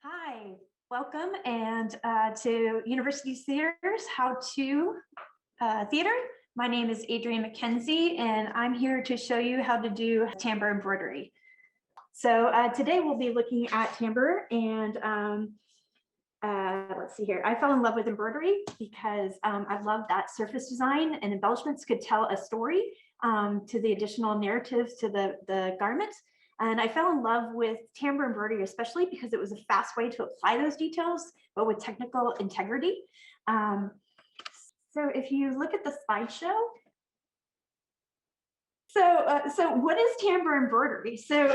Hi, welcome and to University Theater's How To Theater. My name is Adrienne McKenzie and I'm here to show you how to do Tambour embroidery. So today we'll be looking at Timbre and let's see here. I fell in love with embroidery because I love that surface design and embellishments could tell a story to the additional narratives to the garment. And I fell in love with Tambour embroidery, especially because it was a fast way to apply those details, but with technical integrity. So if you look at the slideshow, so what is Tambour embroidery? So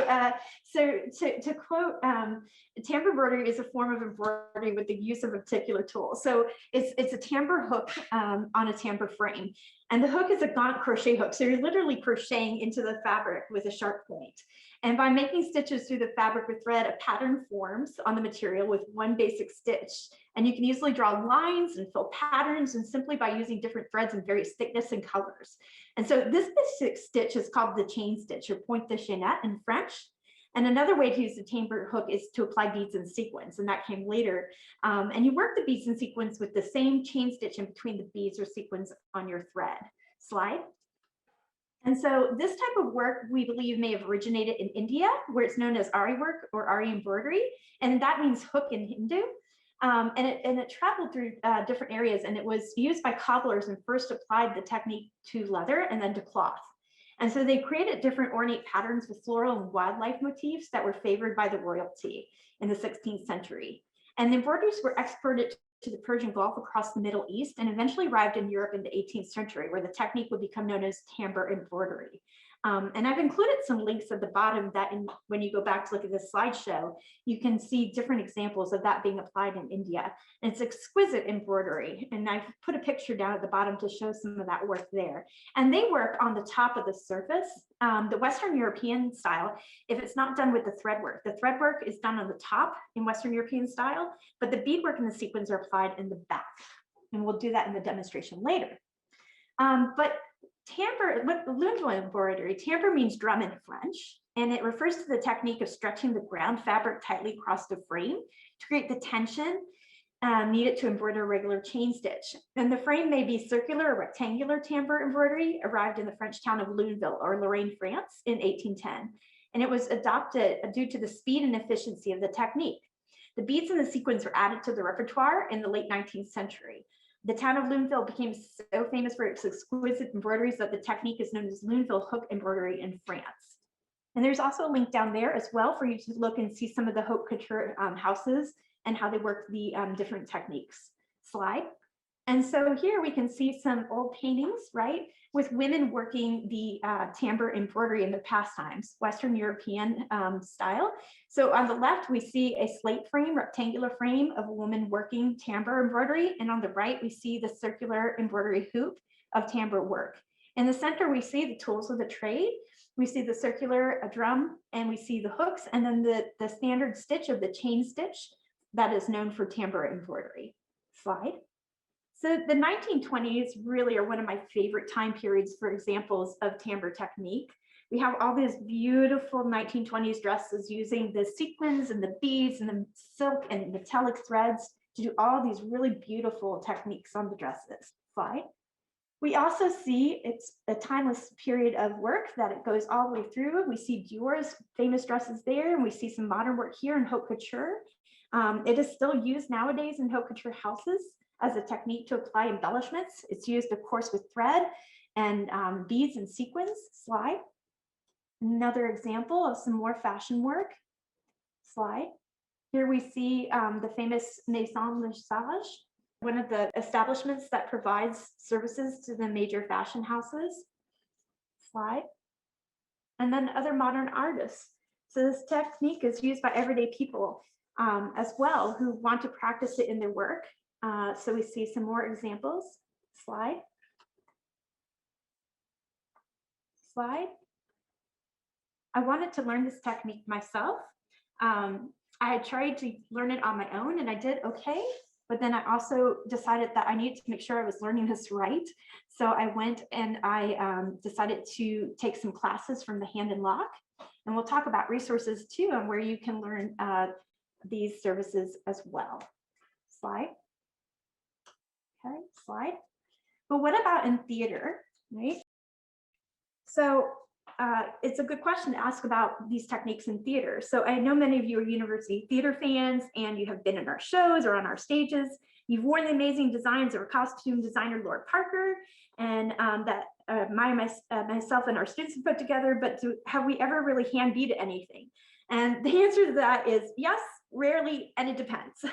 to quote, Tambour embroidery is a form of embroidery with the use of a particular tool. So it's a tambour hook on a tambour frame, and the hook is a gaunt crochet hook. So you're literally crocheting into the fabric with a sharp point. And by making stitches through the fabric with thread, a pattern forms on the material with one basic stitch. And you can easily draw lines and fill patterns, and simply by using different threads in various thickness and colors. And so this basic stitch is called the chain stitch, or point de chaînette in French. And another way to use the tambour hook is to apply beads and sequins, and that came later. And you work the beads and sequins with the same chain stitch in between the beads or sequins on your thread. Slide. And so this type of work we believe may have originated in India, where it's known as Ari work or Ari embroidery, and that means hook in Hindu. And it traveled through different areas, and it was used by cobblers and first applied the technique to leather and then to cloth. And so they created different ornate patterns with floral and wildlife motifs that were favored by the royalty in the 16th century. And the embroideries were exported to the Persian Gulf across the Middle East and eventually arrived in Europe in the 18th century, where the technique would become known as Tambour embroidery. And I've included some links at the bottom that when you go back to look at this slideshow, you can see different examples of that being applied in India. And it's exquisite embroidery. And I've put a picture down at the bottom to show some of that work there. And they work on the top of the surface. The Western European style, if it's not done with the thread work is done on the top in Western European style, but the beadwork and the sequins are applied in the back. And we'll do that in the demonstration later. But Timbre, with Luneville embroidery, timbre means drum in French, and it refers to the technique of stretching the ground fabric tightly across the frame to create the tension needed to embroider a regular chain stitch. And the frame may be circular or rectangular timbre embroidery, arrived in the French town of Luneville or Lorraine, France in 1810. And it was adopted due to the speed and efficiency of the technique. The beads and the sequins were added to the repertoire in the late 19th century. The town of Luneville became so famous for its exquisite embroideries that the technique is known as Luneville hook embroidery in France. And there's also a link down there as well for you to look and see some of the haute couture houses and how they work the different techniques. Slide. And so here we can see some old paintings, right, with women working the Tambour embroidery in the past times, Western European style. So on the left, we see a slate frame, rectangular frame of a woman working Tambour embroidery. And on the right, we see the circular embroidery hoop of Tambour work. In the center, we see the tools of the trade. We see the circular drum, and we see the hooks, and then the standard stitch of the chain stitch that is known for Tambour embroidery. Slide. So the 1920s really are one of my favorite time periods for examples of Tambour technique. We have all these beautiful 1920s dresses using the sequins and the beads and the silk and metallic threads to do all these really beautiful techniques on the dresses. Slide. We also see it's a timeless period of work that it goes all the way through. We see Dior's famous dresses there, and we see some modern work here in haute couture. It is still used nowadays in haute couture houses as a technique to apply embellishments. It's used, of course, with thread and beads and sequins. Slide. Another example of some more fashion work. Slide. Here we see the famous Maison Lesage, one of the establishments that provides services to the major fashion houses. Slide. And then other modern artists. So this technique is used by everyday people as well who want to practice it in their work. So we see some more examples. Slide. Slide. I wanted to learn this technique myself. I had tried to learn it on my own and I did okay, but then I also decided that I needed to make sure I was learning this right. So I went and I decided to take some classes from the Hand and Lock, and we'll talk about resources too and where you can learn these services as well. Slide. Okay, slide. But what about in theater, right? So it's a good question to ask about these techniques in theater. So I know many of you are university theater fans and you have been in our shows or on our stages. You've worn the amazing designs of our costume designer, Laura Parker, and that myself and our students have put together, but have we ever really hand beaded anything? And the answer to that is yes, rarely, and it depends.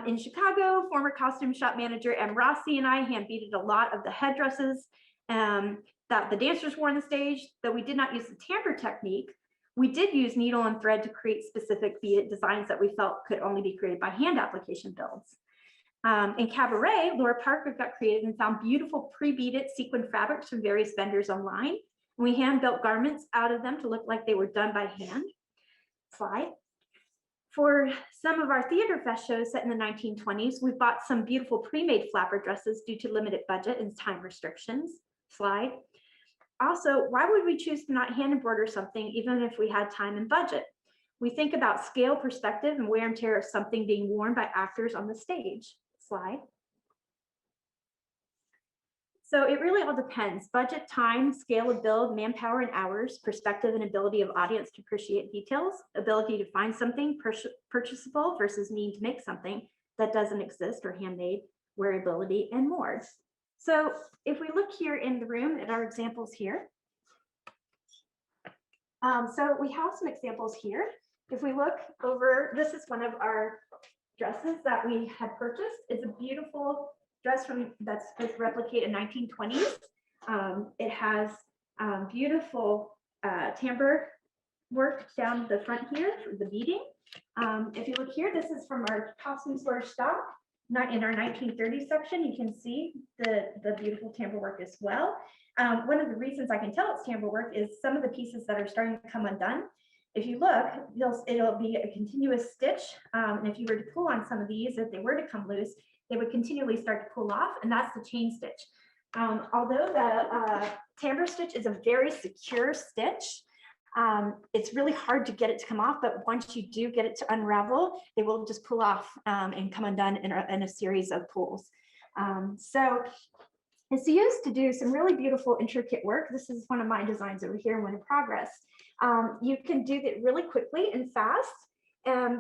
In Chicago, former costume shop manager M. Rossi and I hand beaded a lot of the headdresses that the dancers wore on the stage, though we did not use the tambour technique. We did use needle and thread to create specific beaded designs that we felt could only be created by hand application builds. In cabaret, Laura Parker got creative and found beautiful pre-beaded sequin fabrics from various vendors online. We hand built garments out of them to look like they were done by hand. Slide. For some of our theater fest shows set in the 1920s, we bought some beautiful pre-made flapper dresses due to limited budget and time restrictions. Slide. Also, why would we choose to not hand embroider something even if we had time and budget? We think about scale, perspective, and wear and tear of something being worn by actors on the stage. Slide. So it really all depends. Budget, time, scale of build, manpower and hours, perspective and ability of audience to appreciate details, ability to find something purchasable versus need to make something that doesn't exist or handmade, wearability, and more. So if we look here in the room at our examples here, so we have some examples here. If we look over, this is one of our dresses that we had purchased. It's a beautiful dress that's replicated in 1920s. It has beautiful tambour work down the front here for the beading. If you look here, this is from our costume store stock. Not in our 1930s section, you can see the beautiful tambour work as well. One of the reasons I can tell it's tambour work is some of the pieces that are starting to come undone. If you look, it'll be a continuous stitch. And if you were to pull on some of these, if they were to come loose, they would continually start to pull off, and that's the chain stitch. Although the tambour stitch is a very secure stitch, it's really hard to get it to come off, but once you do get it to unravel, they will just pull off and come undone in a series of pulls. So it's used to do some really beautiful, intricate work. This is one of my designs over here, one in progress. You can do it really quickly and fast.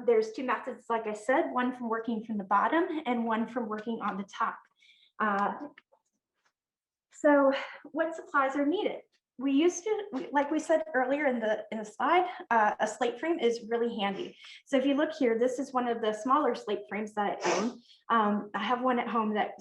There's two methods, like I said, one from working from the bottom and one from working on the top. So what supplies are needed? We used to, like we said earlier in the slide, a slate frame is really handy. So if you look here, this is one of the smaller slate frames that I own. I have one at home that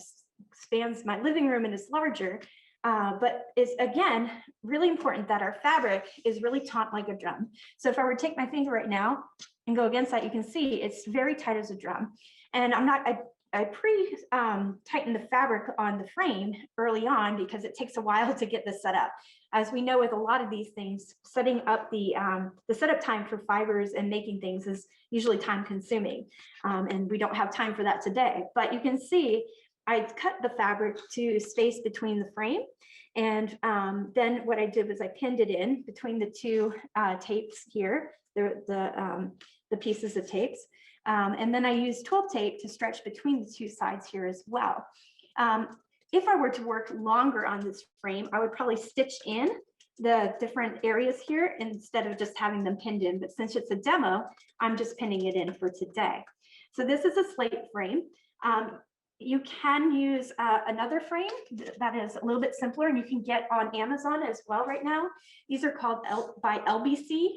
spans my living room and is larger, but it's, again, really important that our fabric is really taut like a drum. So if I were to take my finger right now and go against that, you can see it's very tight as a drum. And I pre-tighten the fabric on the frame early on because it takes a while to get this set up. As we know with a lot of these things, setting up the setup time for fibers and making things is usually time consuming. And we don't have time for that today. But you can see I cut the fabric to space between the frame. And then what I did was I pinned it in between the two tapes here, the pieces of tapes. And then I used 12 tape to stretch between the two sides here as well. If I were to work longer on this frame, I would probably stitch in the different areas here instead of just having them pinned in. But since it's a demo, I'm just pinning it in for today. So this is a slate frame. You can use another frame that is a little bit simpler and you can get on Amazon as well right now. These are called by LBC.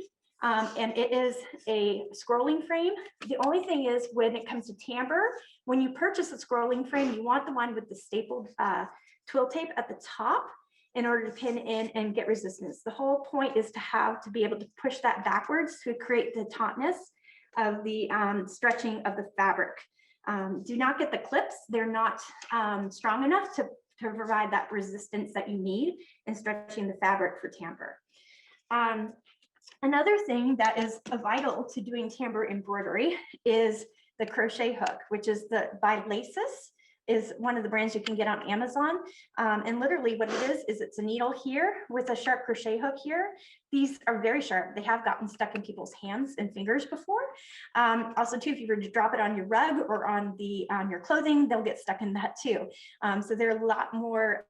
And it is a scrolling frame. The only thing is when it comes to tambour, when you purchase a scrolling frame, you want the one with the stapled twill tape at the top in order to pin in and get resistance. The whole point is to be able to push that backwards to create the tautness of the stretching of the fabric. Do not get the clips. They're not strong enough to provide that resistance that you need in stretching the fabric for tambour. Another thing that is vital to doing tambour embroidery is the crochet hook, which is by Laces. is one of the brands you can get on Amazon. And literally what it is it's a needle here with a sharp crochet hook here. These are very sharp. They have gotten stuck in people's hands and fingers before. Also too, if you were to drop it on your rug or on your clothing, they'll get stuck in that too. So they're a lot more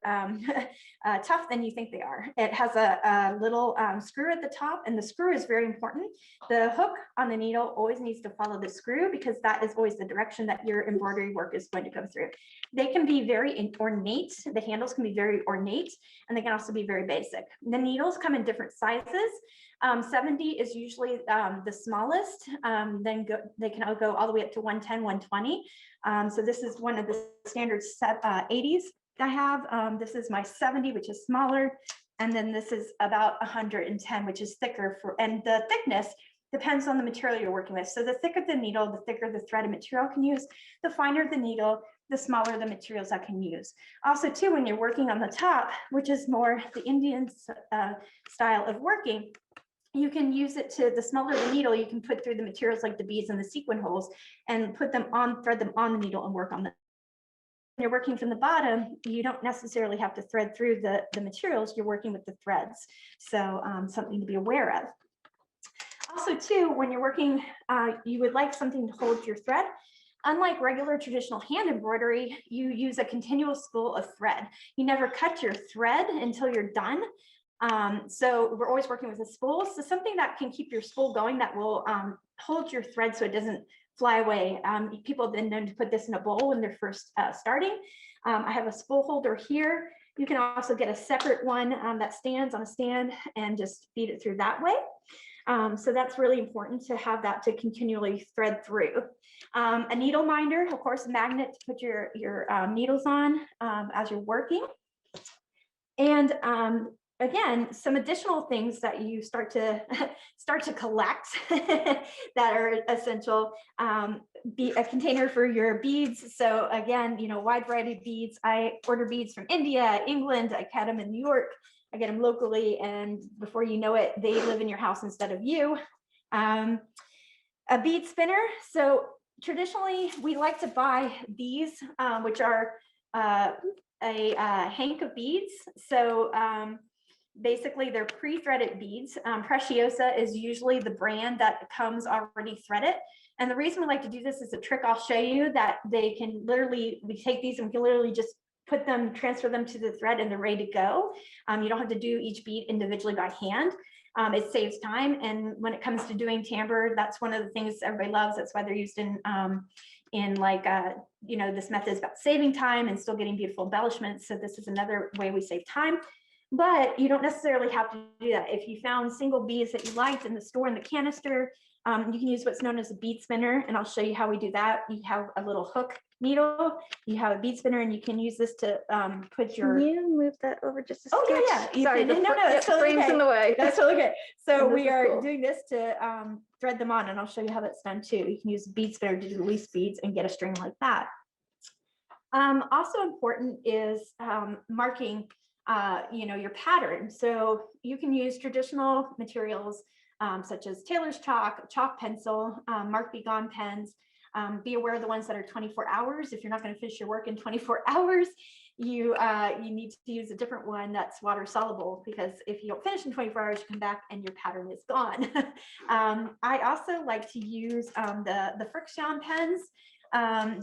tough than you think they are. It has a little screw at the top, and the screw is very important. The hook on the needle always needs to follow the screw because that is always the direction that your embroidery work is going to go through. They can be very ornate. The handles can be very ornate, and they can also be very basic. The needles come in different sizes. 70 is usually the smallest. Then they can go all the way up to 110, 120. So this is one of the standard 80s I have. This is my 70, which is smaller. And then this is about 110, which is thicker and the thickness depends on the material you're working with. So the thicker the needle, the thicker the thread and material I can use, the finer the needle, the smaller the materials I can use. Also too, when you're working on the top, which is more the Indian style of working, you can use it to, the smaller the needle, you can put through the materials like the beads and the sequin holes and put them on, thread them on the needle and work on them. When you're working from the bottom, you don't necessarily have to thread through the materials, you're working with the threads. So something to be aware of. Also too, when you're working, you would like something to hold your thread. Unlike regular traditional hand embroidery, you use a continual spool of thread. You never cut your thread until you're done. So we're always working with a spool. So something that can keep your spool going that will hold your thread so it doesn't fly away. People have been known to put this in a bowl when they're first starting. I have a spool holder here. You can also get a separate one that stands on a stand and just feed it through that way. So that's really important to have that to continually thread through. A needle minder, of course, a magnet to put your needles on as you're working. And again, some additional things that you start to collect that are essential. Be a container for your beads. So again, you know, wide variety of beads. I order beads from India, England. I get them in New York. I get them locally, and before you know it, they live in your house instead of you. A bead spinner. So traditionally, we like to buy these, which are a hank of beads. So basically, they're pre-threaded beads. Preciosa is usually the brand that comes already threaded. And the reason we like to do this is a trick I'll show you that they can literally, we take these and we can literally just put them, transfer them to the thread and they're ready to go. You don't have to do each bead individually by hand. It saves time. And when it comes to doing timbre, that's one of the things everybody loves. That's why they're used in like, you know, this method is about saving time and still getting beautiful embellishments. So this is another way we save time. But you don't necessarily have to do that. If you found single beads that you liked in the store in the canister, you can use what's known as a bead spinner, and I'll show you how we do that. You have a little hook needle, you have a bead spinner, and you can use this to put your. Can you move that over just a Oh scooch? yeah. Sorry, no, it's totally frames okay. in the way. That's totally okay. So we are cool. doing this to thread them on, and I'll show you how that's done too. You can use a bead spinner to release beads and get a string like that. Also important is marking you know, your pattern. So you can use traditional materials such as tailor's chalk, chalk pencil, mark be gone pens. Be aware of the ones that are 24 hours. If you're not going to finish your work in 24 hours, you need to use a different one that's water soluble, because if you don't finish in 24 hours, you come back and your pattern is gone. I also like to use the friction pens.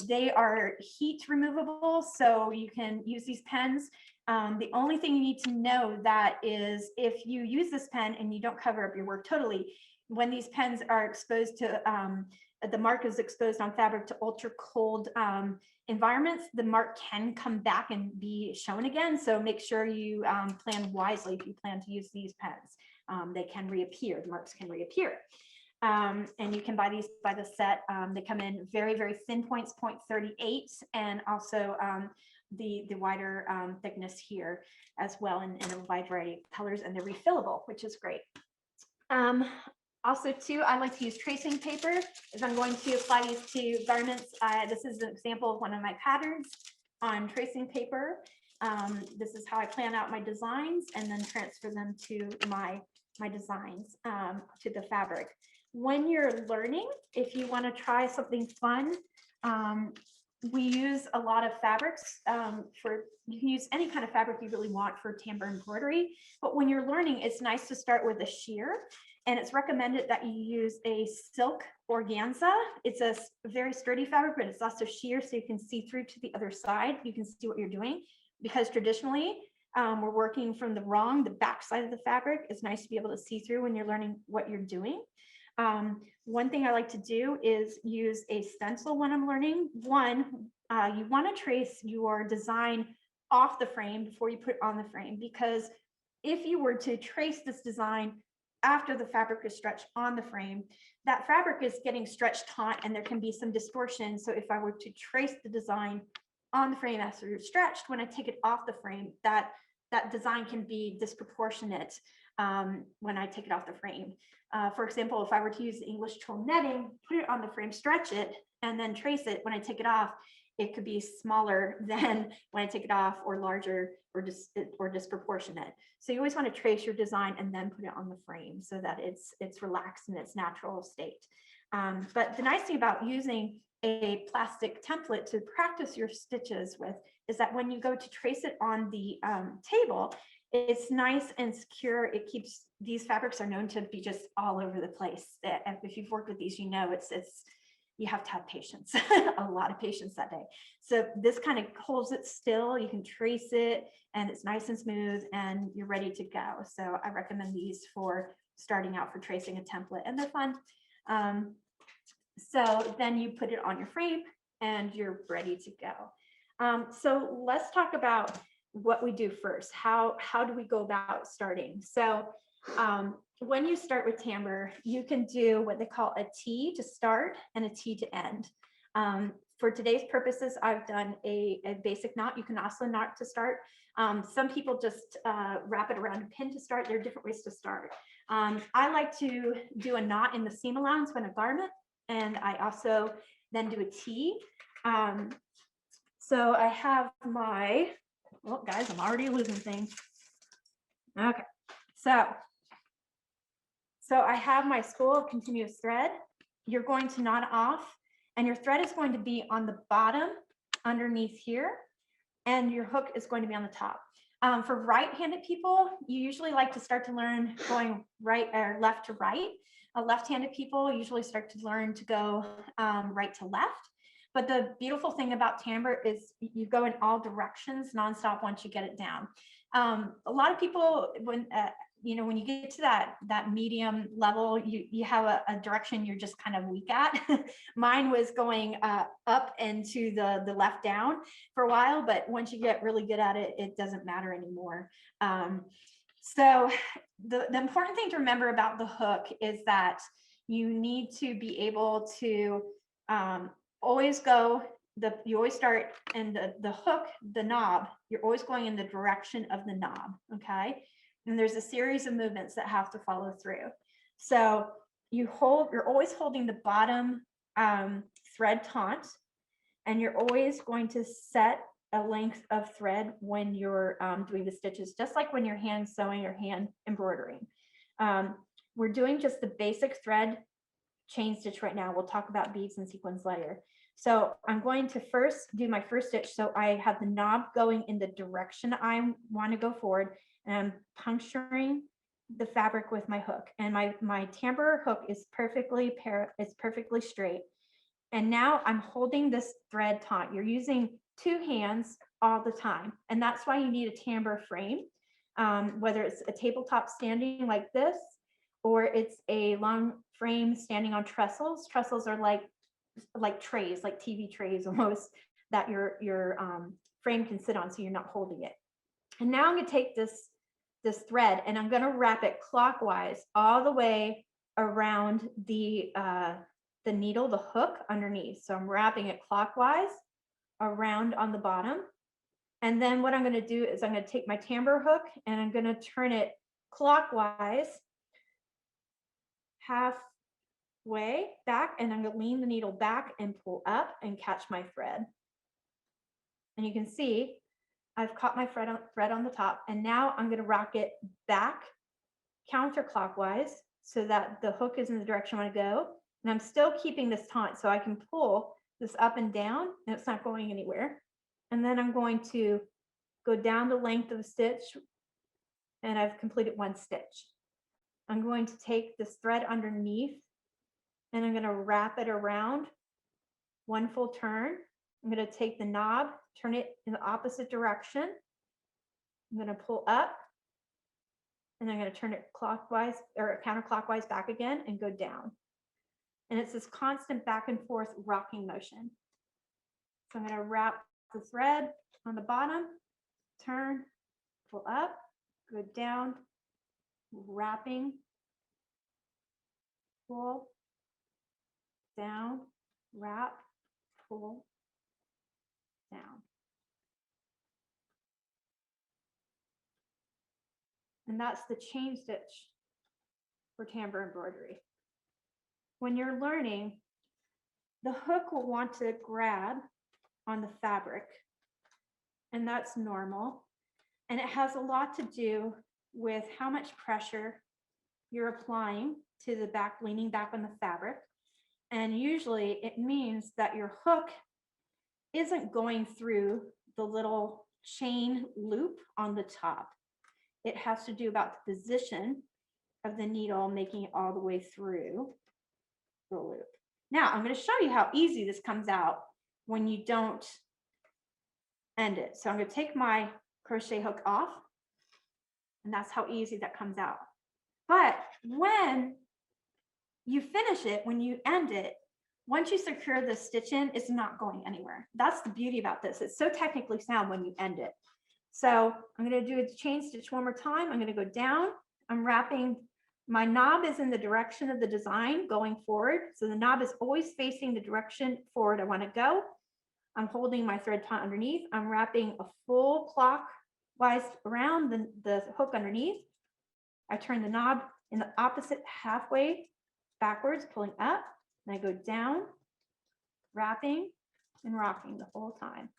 They are heat removable, so you can use these pens. The only thing you need to know that is if you use this pen and you don't cover up your work totally, when these pens are exposed to, the mark is exposed on fabric to ultra cold environments, the mark can come back and be shown again. So make sure you plan wisely if you plan to use these pens. They can reappear, the marks can reappear. And you can buy these by the set. They come in very, very thin points, 0.38, and also the wider thickness here as well in a wide variety of colors, and they're refillable, which is great. Also too, I like to use tracing paper if I'm going to apply these to garments. This is an example of one of my patterns on tracing paper. This is how I plan out my designs and then transfer them to my designs to the fabric. When you're learning, if you want to try something fun, we use a lot of fabrics you can use any kind of fabric you really want for tambour embroidery. But when you're learning, it's nice to start with a sheer. And it's recommended that you use a silk organza. It's a very sturdy fabric, but it's also sheer, so you can see through to the other side. You can see what you're doing, because traditionally we're working from the back side of the fabric. It's nice to be able to see through when you're learning what you're doing. One thing I like to do is use a stencil when I'm learning. You want to trace your design off the frame before you put it on the frame, because if you were to trace this design after the fabric is stretched on the frame, that fabric is getting stretched taut and there can be some distortion. So if I were to trace the design on the frame after it's stretched, when I take it off the frame, that design can be disproportionate when I take it off the frame. For example, if I were to use the English tulle netting, put it on the frame, stretch it, and then trace it, when I take it off, it could be smaller than when I take it off, or larger, or disproportionate. So you always want to trace your design and then put it on the frame so that it's relaxed in its natural state. But the nice thing about using a plastic template to practice your stitches with is that when you go to trace it on the table, it's nice and secure. It keeps, these fabrics are known to be just all over the place. If you've worked with these, you know you have to have patience, a lot of patience that day. So this kind of holds it still. You can trace it and it's nice and smooth and you're ready to go. So I recommend these for starting out for tracing a template, and they're fun. So then you put it on your frame and you're ready to go. So let's talk about what we do first. How do we go about starting? So when you start with tambour, you can do what they call a T to start and a T to end. For today's purposes, I've done a basic knot. You can also knot to start. Some people just wrap it around a pin to start. There are different ways to start. I like to do a knot in the seam allowance when a garment, and I also then do a T. So I have my, well, guys, I'm already losing things. Okay, so I have my spool of continuous thread. You're going to knot off, and your thread is going to be on the bottom underneath here, and your hook is going to be on the top. For right-handed people, you usually like to start to learn going right or left to right. Left-handed people usually start to learn to go right to left. But the beautiful thing about tambour is you go in all directions nonstop once you get it down. A lot of people, when you get to that medium level, you have a direction you're just kind of weak at. Mine was going up and to the left down for a while, but once you get really good at it, it doesn't matter anymore. So the important thing to remember about the hook is that you need to be able to always start in the hook, the knob, you're always going in the direction of the knob, okay? And there's a series of movements that have to follow through. So you're always holding the bottom thread taut, and you're always going to set a length of thread when you're doing the stitches, just like when you're hand sewing or hand embroidering. We're doing just the basic thread chain stitch right now. We'll talk about beads and sequins later. So I'm going to first do my first stitch. So I have the knob going in the direction I want to go forward, and I'm puncturing the fabric with my hook. And my tambour hook is perfectly straight. And now I'm holding this thread taut. You're using two hands all the time. And that's why you need a tambour frame, whether it's a tabletop standing like this, or it's a long frame standing on trestles. Trestles are like trays, like TV trays almost, that your frame can sit on, so you're not holding it. And now I'm going to take this thread and I'm going to wrap it clockwise all the way around the needle, the hook underneath. So I'm wrapping it clockwise around on the bottom. And then what I'm going to do is I'm going to take my tambour hook and I'm going to turn it clockwise halfway back, and I'm going to lean the needle back and pull up and catch my thread. And you can see I've caught my thread on the top, and now I'm going to rock it back counterclockwise so that the hook is in the direction I want to go. And I'm still keeping this taut, so I can pull this up and down, and it's not going anywhere. And then I'm going to go down the length of a stitch, and I've completed one stitch. I'm going to take this thread underneath, and I'm going to wrap it around one full turn. I'm going to take the knob, turn it in the opposite direction. I'm going to pull up, and I'm going to turn it clockwise or counterclockwise back again and go down. And it's this constant back and forth rocking motion. So I'm going to wrap the thread on the bottom, turn, pull up, go down, wrapping, pull, down, wrap, pull, down. And that's the chain stitch for Tambour embroidery. When you're learning, the hook will want to grab on the fabric, and that's normal. And it has a lot to do with how much pressure you're applying to the back, leaning back on the fabric. And usually it means that your hook isn't going through the little chain loop on the top. It has to do about the position of the needle, making it all the way through the loop. Now I'm going to show you how easy this comes out when you don't end it. So I'm going to take my crochet hook off, and that's how easy that comes out. But when you finish it, when you end it, once you secure the stitch in, it's not going anywhere. That's the beauty about this. It's so technically sound when you end it. So I'm going to do a chain stitch one more time. I'm going to go down. I'm wrapping. My knob is in the direction of the design going forward. So the knob is always facing the direction forward I want to go. I'm holding my thread taut underneath. I'm wrapping a full clockwise around the hook underneath. I turn the knob in the opposite halfway backwards, pulling up, and I go down, wrapping and rocking the whole time.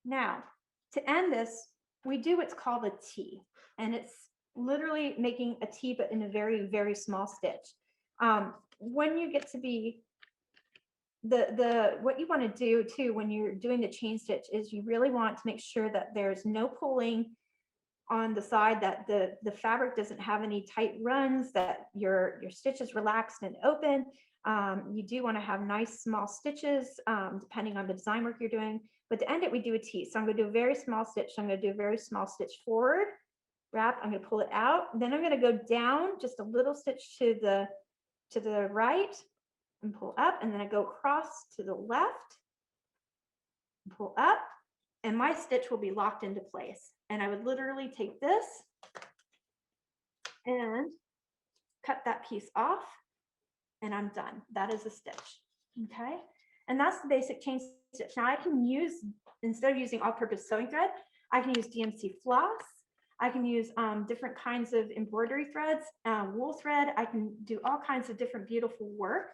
Now, to end this, we do what's called a T, and it's literally making a T, but in a very, very small stitch. When you get to be what you want to do too when you're doing the chain stitch is you really want to make sure that there's no pulling on the side, that the fabric doesn't have any tight runs, that your stitch is relaxed and open. You do want to have nice small stitches depending on the design work you're doing. But to end it, we do a T. So I'm going to do a very small stitch. So I'm going to do a very small stitch forward, wrap. I'm going to pull it out. Then I'm going to go down just a little stitch to the right and pull up. And then I go across to the left, and pull up, and my stitch will be locked into place. And I would literally take this and cut that piece off, and I'm done. That is a stitch. Okay. And that's the basic chain stitch. Now I can use, instead of using all-purpose sewing thread, I can use DMC floss. I can use different kinds of embroidery threads, wool thread. I can do all kinds of different beautiful work.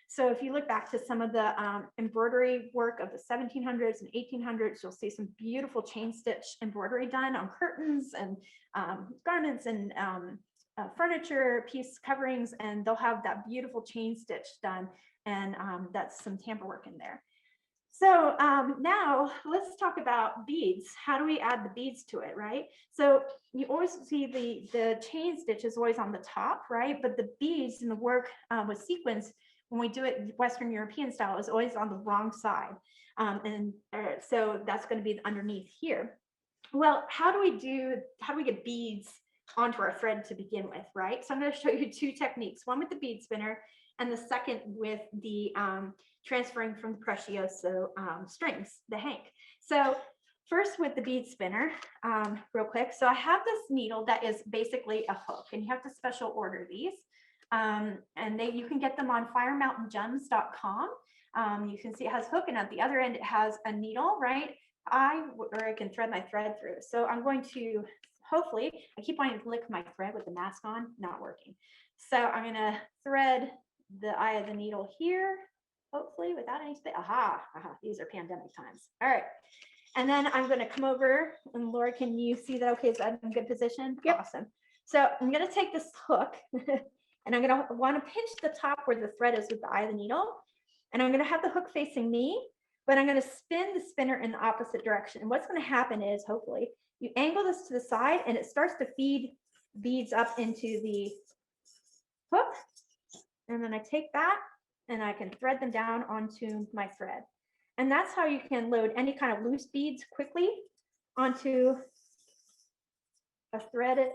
So if you look back to some of the embroidery work of the 1700s and 1800s, you'll see some beautiful chain stitch embroidery done on curtains and garments and furniture piece coverings, and they'll have that beautiful chain stitch done. And that's some tambour work in there. So now let's talk about beads. How do we add the beads to it, right? So you always see the chain stitch is always on the top, right? But the beads in the work with sequins, when we do it Western European style, is always on the wrong side. So that's going to be underneath here. Well, how do we get beads onto our thread to begin with, right? So I'm going to show you two techniques, one with the bead spinner and the second with the transferring from the Precioso strings, the hank. So first with the bead spinner, real quick. So I have this needle that is basically a hook, and you have to special order these. And you can get them on firemountaingems.com. You can see it has hook, and at the other end it has a needle, right? I can thread my thread through. So I'm going to, hopefully, I keep wanting to lick my thread with the mask on, not working. So I'm going to thread the eye of the needle here, hopefully without any space. Aha, these are pandemic times. All right. And then I'm going to come over, and Laura, can you see that? Okay, is that in good position? Yep. Awesome. So I'm going to take this hook And I'm going to want to pinch the top where the thread is with the eye of the needle. And I'm going to have the hook facing me, but I'm going to spin the spinner in the opposite direction. And what's going to happen is, hopefully, you angle this to the side and it starts to feed beads up into the hook. And then I take that and I can thread them down onto my thread. And that's how you can load any kind of loose beads quickly onto a threaded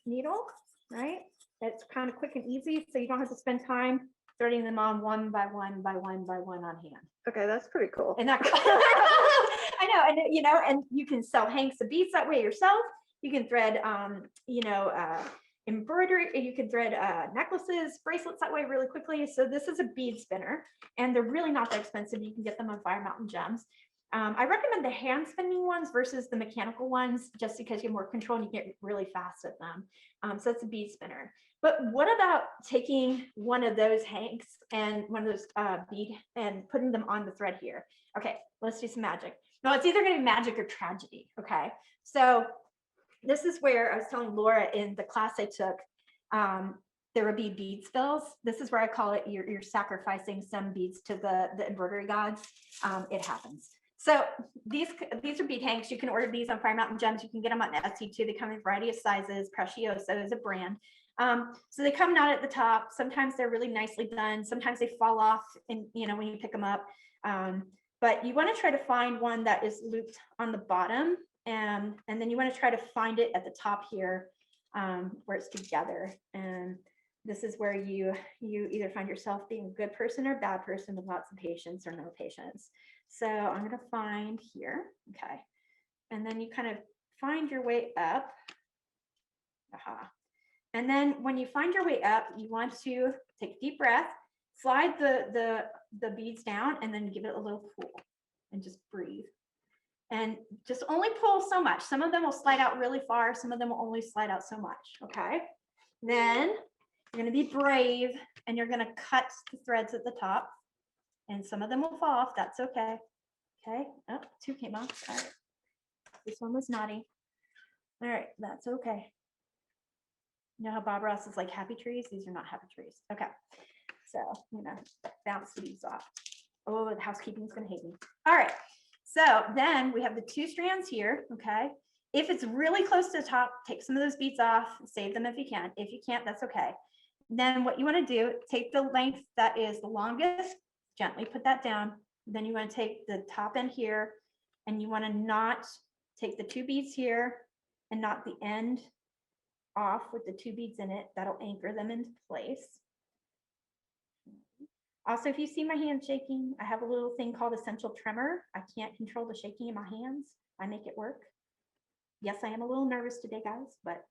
needle, right? It's kind of quick and easy, so you don't have to spend time threading them on one by one by one by one on hand. Okay, that's pretty cool. And that, I know, and you know, and you can sell hanks of beads that way yourself. You can thread, you know, embroidery. You can thread necklaces, bracelets that way really quickly. So this is a bead spinner, and they're really not that expensive. You can get them on Fire Mountain Gems. I recommend the hand spinning ones versus the mechanical ones, just because you have more control and you get really fast at them. So that's a bead spinner. But what about taking one of those hanks and one of those bead and putting them on the thread here? Okay, let's do some magic. No, it's either going to be magic or tragedy. Okay, so this is where I was telling Laura in the class I took, there would be bead spills. This is where I call it you're sacrificing some beads to the embroidery gods. It happens. So these are bead hanks. You can order these on Fire Mountain Gems. You can get them on Etsy too. They come in a variety of sizes. Precioso is a brand. So they come out at the top. Sometimes they're really nicely done. Sometimes they fall off, and you know when you pick them up. But you want to try to find one that is looped on the bottom, and then you want to try to find it at the top here, where it's together. And this is where you either find yourself being a good person or a bad person with lots of patience or no patience. So I'm going to find here. Okay. And then you kind of find your way up. Aha. And then when you find your way up, you want to take a deep breath, slide the beads down, and then give it a little pull and just breathe. And just only pull so much. Some of them will slide out really far. Some of them will only slide out so much. Okay. Then you're going to be brave and you're going to cut the threads at the top. And some of them will fall off. That's okay. Okay. Oh, two came off. All right. This one was naughty. All right. That's okay. You know how Bob Ross is like happy trees? These are not happy trees. Okay. So, you know, bounce the beads off. Oh, the housekeeping is going to hate me. All right. So then we have the two strands here. Okay. If it's really close to the top, take some of those beads off, save them if you can. If you can't, that's okay. Then what you want to do, take the length that is the longest, gently put that down. Then you want to take the top end here, and you want to not take the two beads here and knot the end off with the two beads in it. That'll anchor them into place. Also, if you see my hand shaking, I have a little thing called essential tremor. I can't control the shaking in my hands. I make it work. Yes, I am a little nervous today, guys, but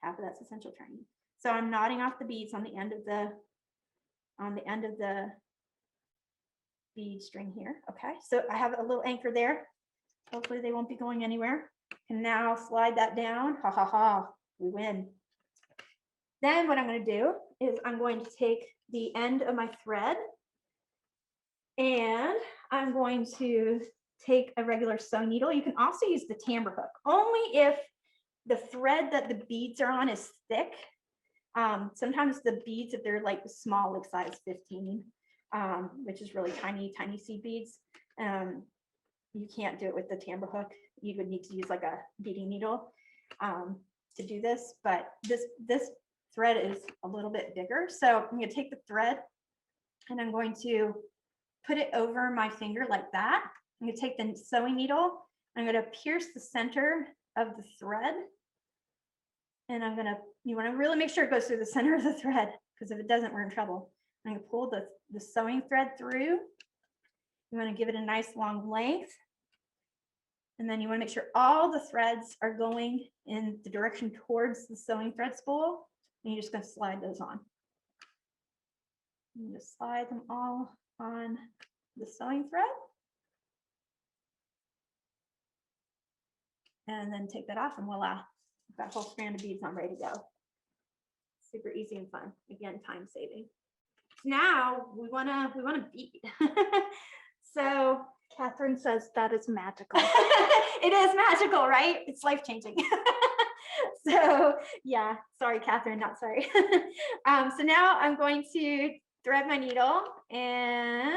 half of that's essential training. So I'm knotting off the beads on the end of the bead string here. Okay, so I have a little anchor there. Hopefully they won't be going anywhere. And now slide that down. Ha ha ha, we win. Then what I'm going to do is I'm going to take the end of my thread and I'm going to take a regular sewing needle. You can also use the Tambour hook, only if the thread that the beads are on is thick. Sometimes the beads, if they're like small, like size 15, which is really tiny seed beads, you can't do it with the Tambour hook. You would need to use like a beading needle to do this, but this thread is a little bit bigger. So I'm going to take the thread and I'm going to put it over my finger like that. I'm going to take the sewing needle. I'm going to pierce the center of the thread. And you want to really make sure it goes through the center of the thread, because if it doesn't, we're in trouble. I'm going to pull the sewing thread through. You want to give it a nice long length. And then you want to make sure all the threads are going in the direction towards the sewing thread spool. And you're just going to slide those on. You just slide them all on the sewing thread. And then take that off and voila, you've got a whole strand of beads on ready to go. Super easy and fun. Again, time saving. Now we wanna bead. So Catherine says that is magical. it is magical, right? It's life changing. So yeah, sorry, Catherine, not sorry. So now I'm going to thread my needle and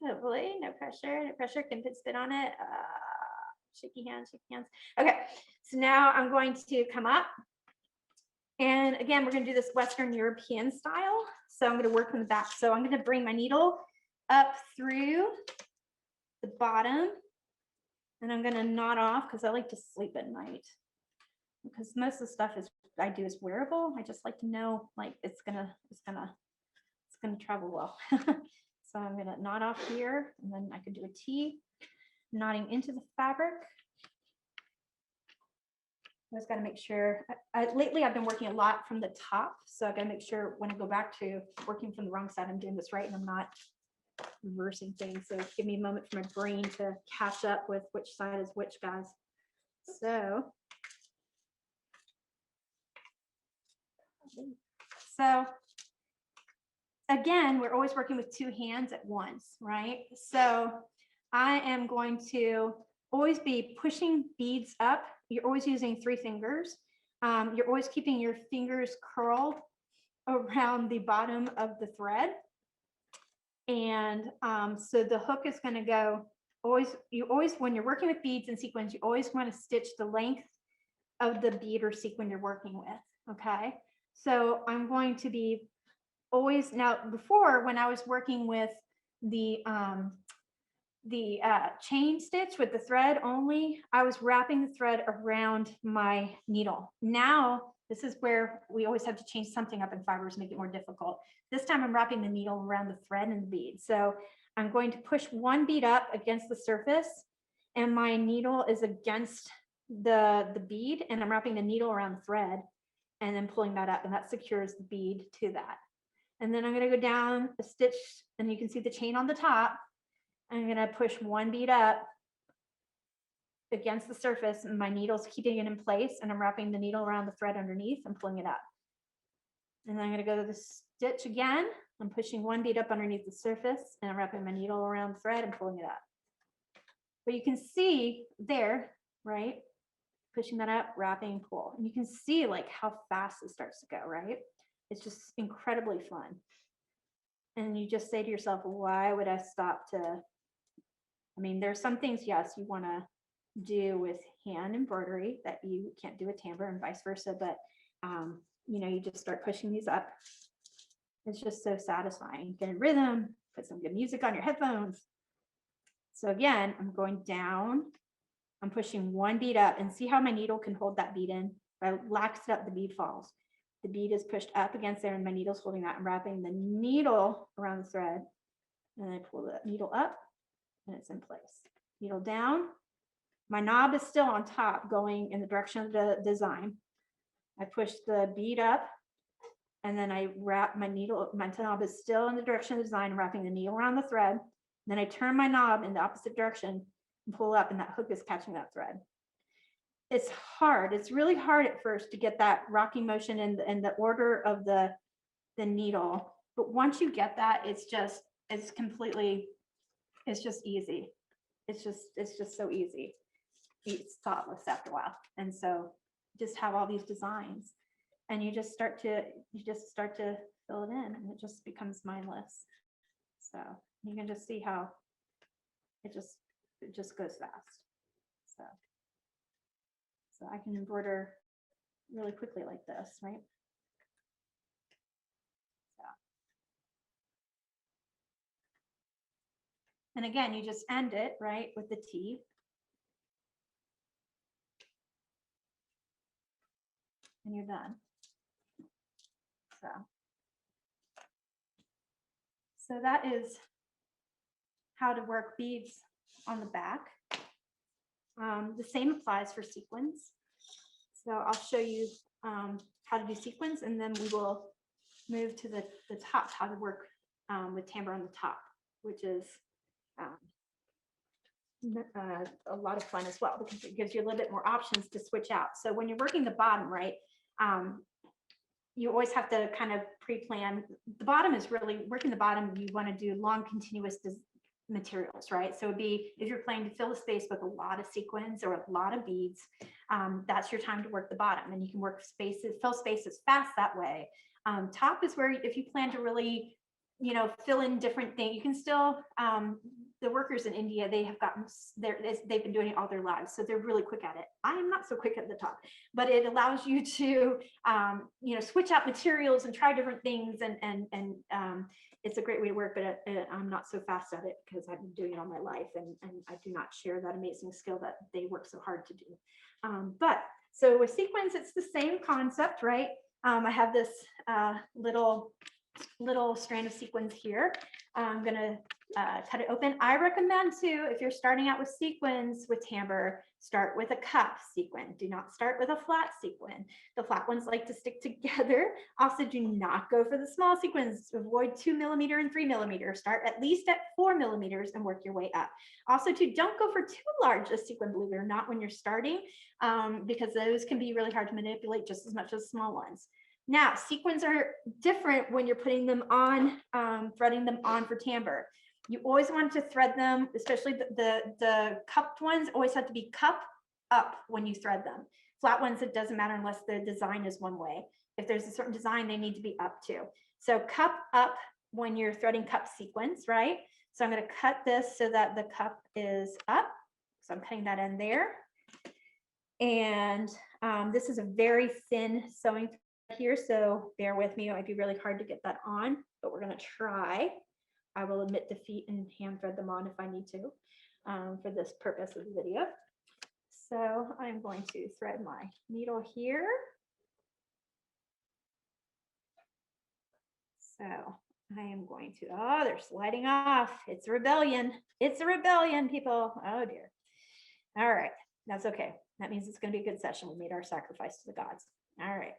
hopefully no pressure, can put spin on it. Shaky hands, shaky hands. Okay, so now I'm going to come up. And again, we're going to do this Western European style. So I'm going to work from the back. So I'm going to bring my needle up through the bottom and I'm going to knot off because I like to sleep at night because most of the stuff I do is wearable. I just like to know like it's gonna travel well. So I'm going to knot off here and then I could do a T, knotting into the fabric. I just got to make sure. Lately, I've been working a lot from the top, so I got to make sure when I go back to working from the wrong side, I'm doing this right and I'm not reversing things. So give me a moment for my brain to catch up with which side is which, guys. So again, we're always working with two hands at once, right? So I am going to always be pushing beads up. You're always using 3 fingers. You're always keeping your fingers curled around the bottom of the thread. And so the hook is going to go when you're working with beads and sequins, you always want to stitch the length of the bead or sequin you're working with. Okay. So I'm going to be always, now before when I was working with the chain stitch with the thread only, I was wrapping the thread around my needle. Now, this is where we always have to change something up in fibers, make it more difficult. This time I'm wrapping the needle around the thread and the bead. So I'm going to push one bead up against the surface and my needle is against the bead and I'm wrapping the needle around the thread and then pulling that up and that secures the bead to that. And then I'm going to go down a stitch and you can see the chain on the top. I'm going to push one bead up against the surface and my needle's keeping it in place and I'm wrapping the needle around the thread underneath and pulling it up. And then I'm going to go to the stitch again. I'm pushing one bead up underneath the surface and I'm wrapping my needle around the thread and pulling it up. But you can see there, right? Pushing that up, wrapping, pull. And you can see like how fast it starts to go, right? It's just incredibly fun. And you just say to yourself, why would I stop to, I mean, there's some things, yes, you want to do with hand embroidery that you can't do with tambour and vice versa, but you know, you just start pushing these up. It's just so satisfying. Get in rhythm, put some good music on your headphones. So again, I'm going down, I'm pushing one bead up and see how my needle can hold that bead in. If I lax it up, the bead falls. The bead is pushed up against there and my needle's holding that. I'm wrapping the needle around the thread and I pull the needle up and it's in place. Needle down. My knob is still on top going in the direction of the design. I push the bead up and then I wrap my needle, my knob is still in the direction of the design, wrapping the needle around the thread. Then I turn my knob in the opposite direction and pull up and that hook is catching that thread. It's hard. It's really hard at first to get that rocking motion in the order of the needle. But once you get that, it's just easy. It's just so easy. It's thoughtless after a while. And so just have all these designs and you just start to fill it in and it just becomes mindless. So you can just see how it just goes fast. So I can embroider really quickly like this, right? So. And again, you just end it, right, with the T. And you're done. So that is how to work beads on the back. The same applies for sequins. So I'll show you how to do sequins and then we will move to the top, how to work with tambour on the top, which is a lot of fun as well because it gives you a little bit more options to switch out. So when you're working the bottom, right, you always have to kind of pre-plan. The bottom is really working the bottom. You want to do long continuous materials, right? So it'd be, if you're planning to fill the space with a lot of sequins or a lot of beads, that's your time to work the bottom, and you can work spaces, fill spaces fast that way. Top is where, if you plan to really, you know, fill in different things, you can still, the workers in India, they have gotten, they've been doing it all their lives, so they're really quick at it. I am not so quick at the top, but it allows you to, you know, switch out materials and try different things, and it's a great way to work, but I'm not so fast at it because I've been doing it all my life, and I do not share that amazing skill that they work so hard to do. But so with sequins, it's the same concept, right? I have this little strand of sequins here. I'm gonna cut it open. I recommend too, if you're starting out with sequins with Tambour, start with a cup sequin. Do not start with a flat sequin. The flat ones like to stick together. Also, do not go for the small sequins. Avoid 2 millimeter and 3 millimeter. Start at least at 4 millimeters and work your way up. Also, too, don't go for too large a sequin, believe it or not, when you're starting, because those can be really hard to manipulate just as much as small ones. Now, sequins are different when you're putting them on, threading them on for Tambour. You always want to thread them, especially the cupped ones, always have to be cup up when you thread them. Flat ones, it doesn't matter unless the design is one way. If there's a certain design, they need to be up too. So cup up when you're threading cup sequins, right? So I'm going to cut this so that the cup is up. So I'm cutting that in there. And this is a very thin sewing thread here, so bear with me. It might be really hard to get that on, but we're going to try. I will admit defeat and hand thread them on if I need to for this purpose of the video. So I'm going to thread my needle here. So I am going to, oh, they're sliding off. It's a rebellion. It's a rebellion, people. Oh dear. All right, that's okay. That means it's going to be a good session. We made our sacrifice to the gods. All right.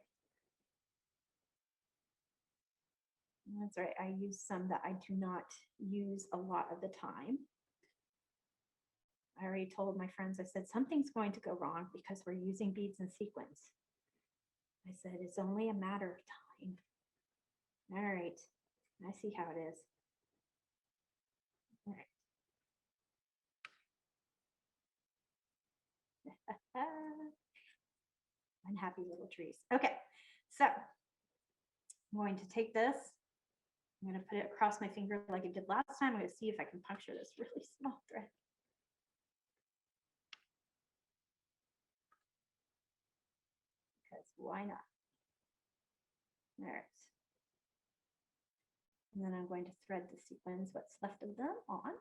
That's right. I use some that I do not use a lot of the time. I already told my friends, I said, something's going to go wrong because we're using beads and sequins. I said, it's only a matter of time. All right. I see how it is. All right. Unhappy little trees. Okay. So I'm going to take this. I'm going to put it across my finger like I did last time. I'm going to see if I can puncture this really small thread. Because why not? All right. And then I'm going to thread the sequins, what's left of them, on.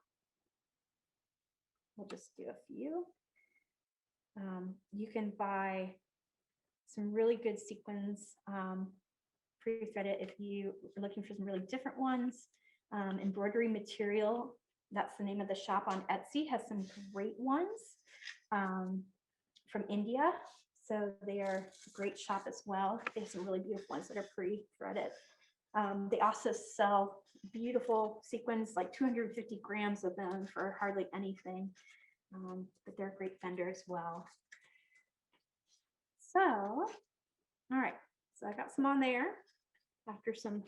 We'll just do a few. You can buy some really good sequins pre-threaded if you are looking for some really different ones. Embroidery Material, that's the name of the shop on Etsy, has some great ones from India. So they are a great shop as well. They have some really beautiful ones that are pre-threaded. They also sell beautiful sequins, like 250 grams of them for hardly anything. But they're a great vendor as well. So, all right, so I got some on there after some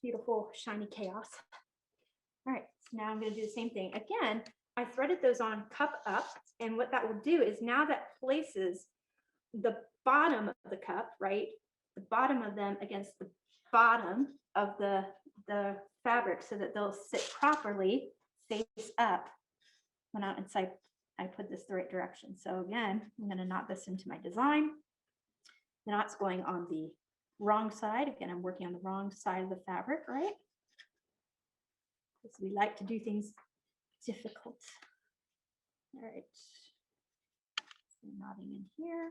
beautiful shiny chaos. All right, so now I'm going to do the same thing. Again, I threaded those on cup up, and what that will do is now that places the bottom of the cup, right, the bottom of them against the bottom of the fabric so that they'll sit properly face up when out inside I put this the right direction. So again, I'm going to knot this into my design. The knot's going on the wrong side. Again, I'm working on the wrong side of the fabric, right? Because we like to do things difficult. All right. So knotting in here.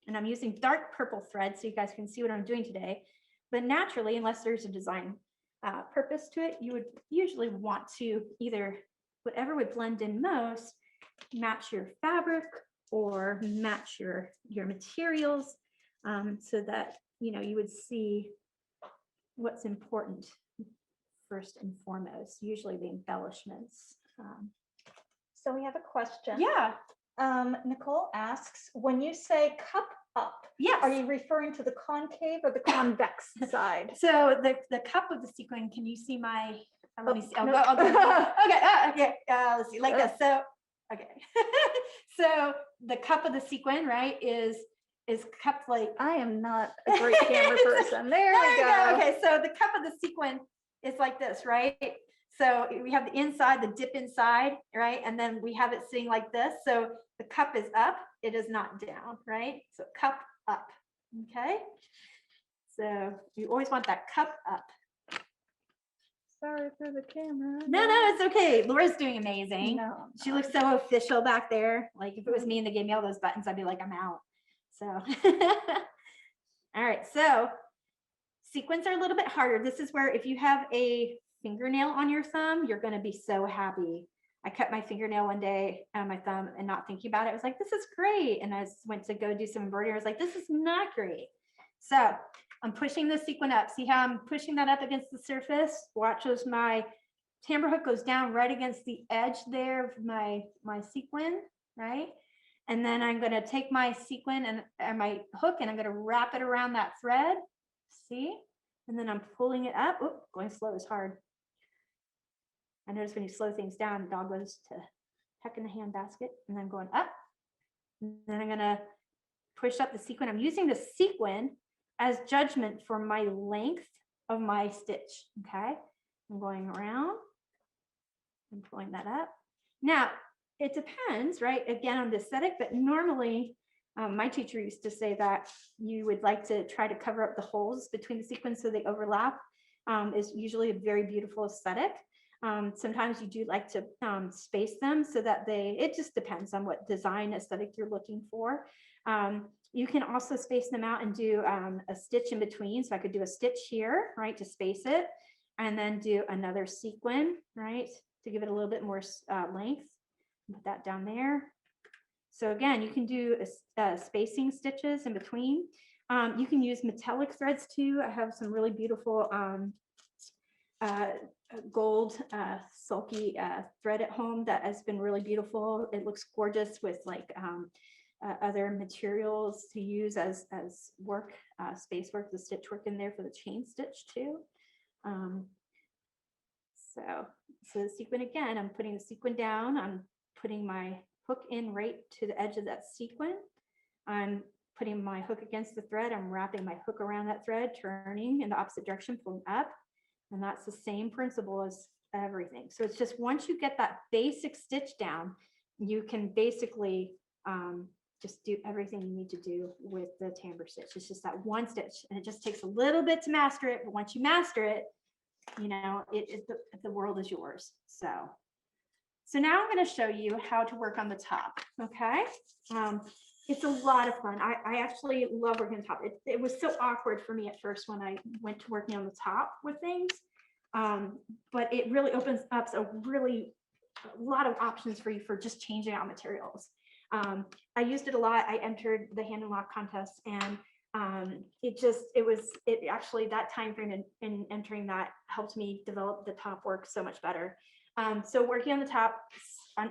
And I'm using dark purple thread so you guys can see what I'm doing today. But naturally, unless there's a design purpose to it, you would usually want to either, whatever would blend in most, match your fabric or match your materials so that, you know, you would see what's important first and foremost, usually the embellishments. So we have a question. Yeah. Nicole asks, when you say cup up, yes, are you referring to the concave or the convex side? So the cup of the sequin, can you see my Let me see. I'll no. go. Okay. Okay. Let's see. Like this. So, okay. So the cup of the sequin, right, is cupped like. I am not a great camera person. There we go. Okay. So the cup of the sequin is like this, right? So we have the inside, the dip inside, right? And then we have it sitting like this. So the cup is up. It is not down, right? So cup up. Okay. So you always want that cup up. Sorry for the camera. No, it's okay. Laura's doing amazing. No, She looks so official back there. Like if it was me and they gave me all those buttons, I'd be like, I'm out. So, all right. So sequins are a little bit harder. This is where if you have a fingernail on your thumb, you're going to be so happy. I cut my fingernail one day on my thumb and not thinking about it. I was like, this is great. And I went to go do some embroidery. I was like, this is not great. So I'm pushing the sequin up. See how I'm pushing that up against the surface? Watch as my tambour hook goes down right against the edge there of my sequin, right? And then I'm going to take my sequin and my hook and I'm going to wrap it around that thread. See? And then I'm pulling it up. Oop, going slow is hard. I notice when you slow things down, the dog goes to heck in the handbasket. And then going up. And then I'm going to push up the sequin. I'm using the sequin as judgment for my length of my stitch. Okay. I'm going around and pulling that up. Now, it depends, right? Again, on the aesthetic, but normally my teacher used to say that you would like to try to cover up the holes between the sequins so they overlap. Is usually a very beautiful aesthetic. Sometimes you do like to space them so that it just depends on what design aesthetic you're looking for. You can also space them out and do a stitch in between. So I could do a stitch here, right, to space it, and then do another sequin, right, to give it a little bit more length. Put that down there. So again, you can do spacing stitches in between. You can use metallic threads too. I have some really beautiful gold sulky thread at home that has been really beautiful. It looks gorgeous with like other materials to use as work, space work, the stitch work in there for the chain stitch too. So the sequin again, I'm putting the sequin down. I'm putting my hook in right to the edge of that sequin. I'm putting my hook against the thread. I'm wrapping my hook around that thread, turning in the opposite direction, pulling up. And that's the same principle as everything. So it's just once you get that basic stitch down, you can basically just do everything you need to do with the tambour stitch. It's just that one stitch, and it just takes a little bit to master it. But once you master it, you know, the world is yours. So now I'm going to show you how to work on the top. Okay. It's a lot of fun. I actually love working on the top. It was so awkward for me at first when I went to working on the top with things. But it really opens up a lot of options for you for just changing out materials. I used it a lot. I entered the hand and lock contest, and it actually that time frame in entering that helped me develop the top work so much better. So working on the top,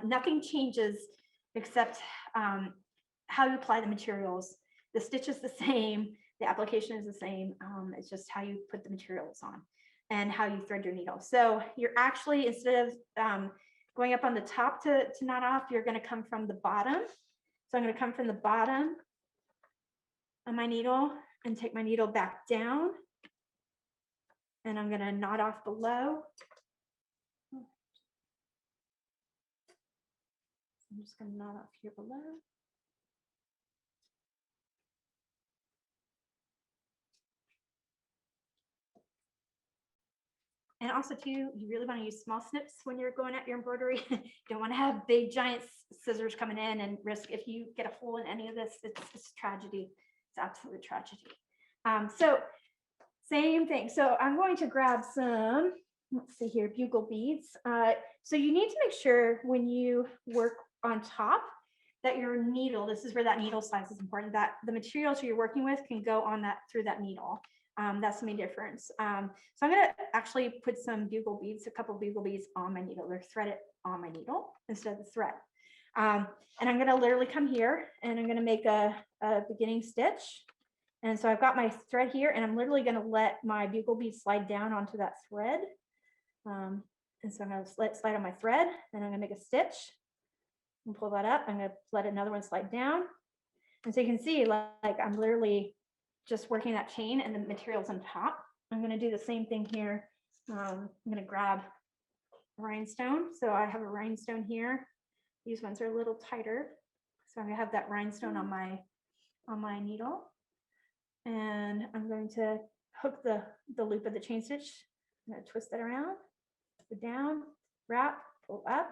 nothing changes except how you apply the materials. The stitch is the same, the application is the same. It's just how you put the materials on and how you thread your needle. So you're actually, instead of going up on the top to knot off, you're going to come from the bottom. So I'm going to come from the bottom of my needle and take my needle back down, and I'm going to knot off below. I'm just going to knot off here below. And also too, you really want to use small snips when you're going at your embroidery. You don't want to have big giant scissors coming in and risk, if you get a hole in any of this, it's tragedy. It's absolute tragedy. So same thing. So I'm going to grab some, let's see here, bugle beads. So you need to make sure when you work on top that your needle, this is where that needle size is important, that the materials you're working with can go on that through that needle. That's the main difference. So I'm going to actually put some bugle beads, a couple of bugle beads on my needle. They're threaded on my needle instead of the thread. And I'm going to literally come here and I'm going to make a beginning stitch. And so I've got my thread here, and I'm literally going to let my bugle bead slide down onto that thread. And so I'm going to slide on my thread, then I'm going to make a stitch and pull that up. I'm going to let another one slide down. And so you can see like I'm literally just working that chain and the materials on top. I'm going to do the same thing here. I'm going to grab a rhinestone. So I have a rhinestone here. These ones are a little tighter. So I'm going to have that rhinestone on my needle. And I'm going to hook the loop of the chain stitch. I'm going to twist it around, go down, wrap, pull up.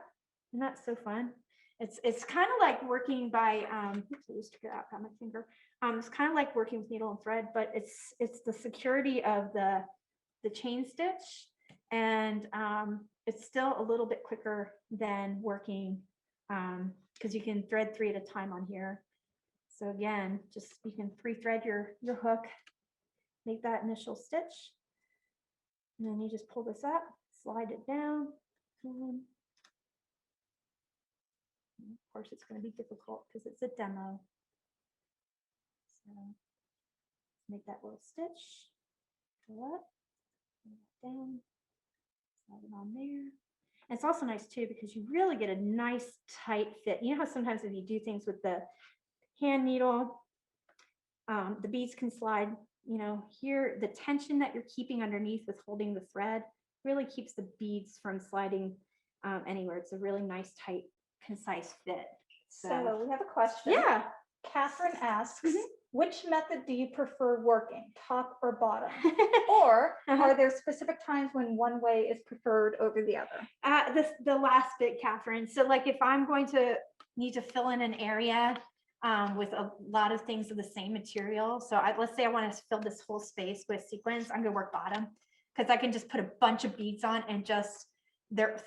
And that's so fun. It's kind of like working by oops, I just took it out, got my finger. It's kind of like working with needle and thread, but it's the security of the chain stitch, and it's still a little bit quicker than working because you can thread 3 at a time on here. So again, just you can pre-thread your hook, make that initial stitch, and then you just pull this up, slide it down. Of course, it's going to be difficult because it's a demo. So make that little stitch, go up, down, slide it on there. And it's also nice too because you really get a nice tight fit. You know how sometimes if you do things with the hand needle, the beads can slide, you know, here the tension that you're keeping underneath with holding the thread really keeps the beads from sliding anywhere. It's a really nice, tight, concise fit. So we have a question. Yeah. Catherine asks, which method do you prefer working, top or bottom? Or are there specific times when one way is preferred over the other? The last bit, Catherine. So like if I'm going to need to fill in an area with a lot of things of the same material. So let's say I want to fill this whole space with sequins. I'm going to work bottom because I can just put a bunch of beads on and just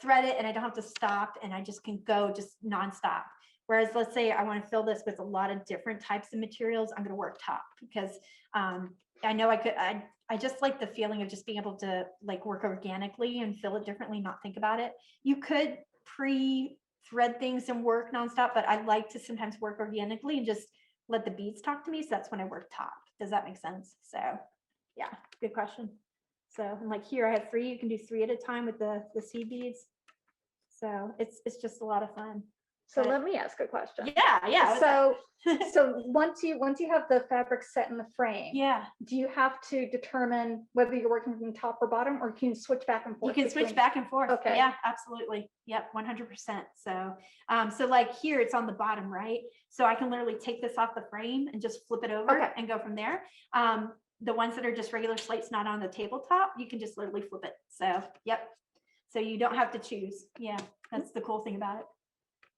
thread it, and I don't have to stop, and I just can go just nonstop. Whereas let's say I want to fill this with a lot of different types of materials, I'm going to work top because I know I just like the feeling of just being able to like work organically and fill it differently, not think about it. You could pre-thread things and work nonstop, but I like to sometimes work organically and just let the beads talk to me. So that's when I work top. Does that make sense? So yeah, good question. So and like here I have 3, you can do 3 at a time with the seed beads. So it's just a lot of fun. So let me ask a question. Yeah. So once you have the fabric set in the frame, do you have to determine whether you're working from top or bottom, or can you switch back and forth? You can switch back and forth. Okay. Yeah, absolutely. Yep, 100%. So like here it's on the bottom, right? So I can literally take this off the frame and just flip it over and go from there. The ones that are just regular slates, not on the tabletop, you can just literally flip it. So yep. So you don't have to choose. Yeah, that's the cool thing about it.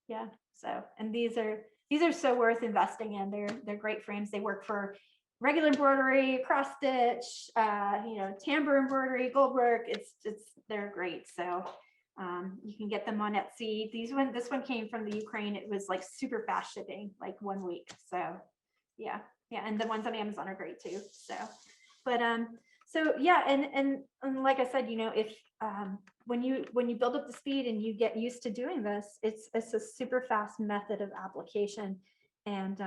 Yeah. So, and these are so worth investing in. They're great frames. They work for regular embroidery, cross stitch, you know, Tambour Embroidery, gold work. They're great. So you can get them on Etsy. This one came from the Ukraine. It was like super fast shipping, like 1 week. So yeah. And the ones on Amazon are great too. So, but so yeah, and like I said, you know, if when you build up the speed and you get used to doing this, it's a super fast method of application, and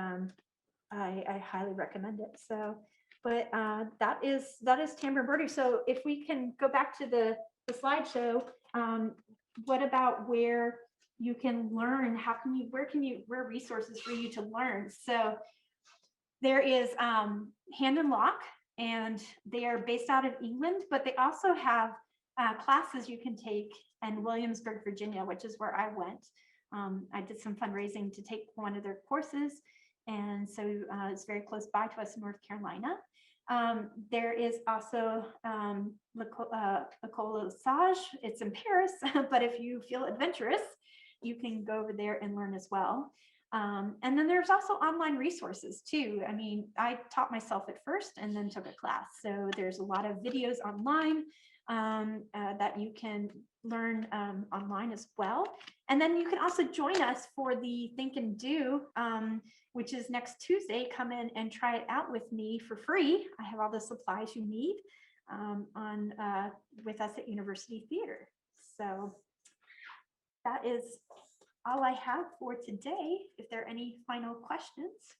I highly recommend it. So, but that is Tambour Embroidery. So if we can go back to the slideshow, what about where you can learn? Where are resources for you to learn? So there is Hand and Lock, and they are based out of England, but they also have classes you can take in Williamsburg, Virginia, which is where I went. I did some fundraising to take one of their courses, and so it's very close by to us in North Carolina. There is also Ecole Lesage. It's in Paris, but if you feel adventurous, you can go over there and learn as well. And then there's also online resources too. I mean, I taught myself at first and then took a class. So there's a lot of videos online that you can learn online as well. And then you can also join us for the Think and Do, which is next Tuesday. Come in and try it out with me for free. I have all the supplies you need with us at University Theater. So that is all I have for today. If there are any final questions.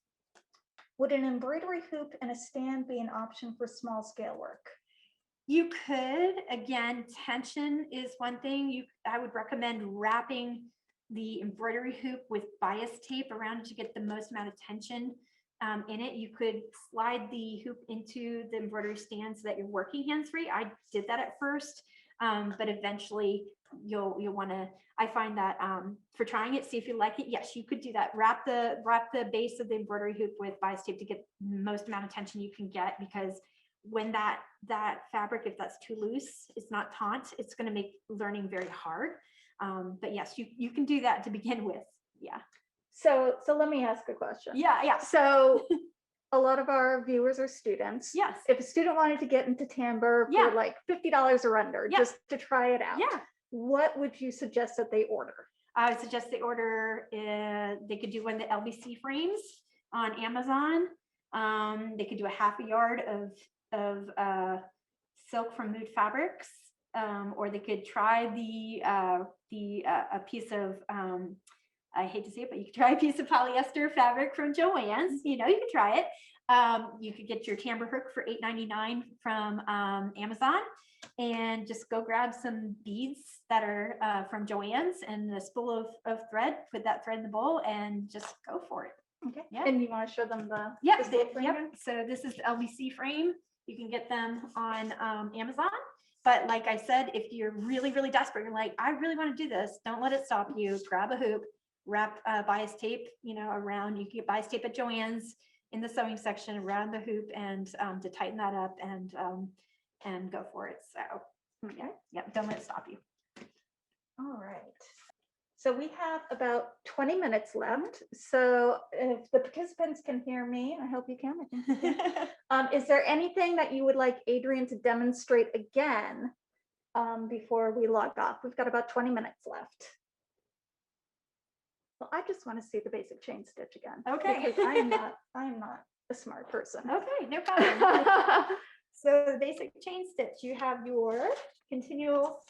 Would an embroidery hoop and a stand be an option for small scale work? You could, again, tension is one thing. I would recommend wrapping the embroidery hoop with bias tape around it to get the most amount of tension in it. You could slide the hoop into the embroidery stand so that you're working hands-free. I did that at first, but eventually you'll want to, I find that for trying it, see if you like it. Yes, you could do that. Wrap the base of the embroidery hoop with bias tape to get the most amount of tension you can get, because when that fabric, if that's too loose, it's not taut, it's going to make learning very hard. But yes, you can do that to begin with. Yeah. So let me ask a question. Yeah. So a lot of our viewers are students. Yes. If a student wanted to get into Timbre Yeah. for like $50 or under, Yeah. just to try it out, Yeah. what would you suggest that they order? I would suggest they order, they could do one of the LBC frames on Amazon. They could do a half a yard of silk from Mood Fabrics, or they could try a piece of, I hate to say it, but you could try a piece of polyester fabric from Joann's. You could try it. You could get your Tambour hook for $8.99 from Amazon, and just go grab some beads that are from Joann's and a spool of thread. Put that thread in the bowl and just go for it. Okay. Yeah. And you want to show them the Yep. spool frame? Yep. So this is the LBC frame. You can get them on Amazon. But like I said, if you're really, really desperate, you're like, I really want to do this, don't let it stop you. Grab a hoop, wrap bias tape, around. You can get bias tape at Joann's in the sewing section around the hoop, and to tighten that up and go for it. So yeah, don't let it stop you. All right. So we have about 20 minutes left. So if the participants can hear me, I hope you can. Is there anything that you would like Adrienne to demonstrate again before we log off? We've got about 20 minutes left. Well, I just want to see the basic chain stitch again. Okay. Because I am not a smart person. Okay, no problem. So the basic chain stitch, you have your continual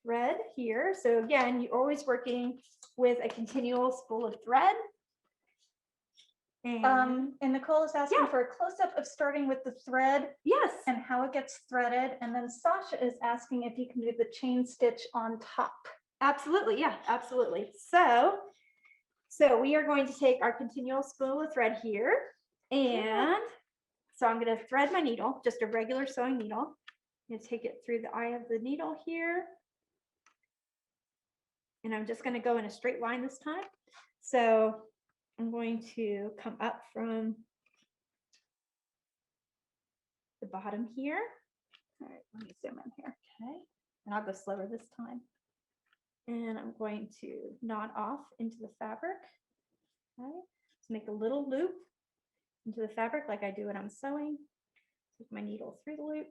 thread here. So again, you're always working with a continual spool of thread. And Nicole is asking for a close-up of starting with the thread. Yes. And how it gets threaded. And then Sasha is asking if you can do the chain stitch on top. Absolutely. Yeah, absolutely. So we are going to take our continual spool of thread here, and so I'm going to thread my needle, just a regular sewing needle. I'm going to take it through the eye of the needle here. And I'm just going to go in a straight line this time. So I'm going to come up from the bottom here. All right, let me zoom in here. Okay. And I'll go slower this time. And I'm going to knot off into the fabric. Okay. Let's make a little loop into the fabric like I do when I'm sewing. Take my needle through the loop.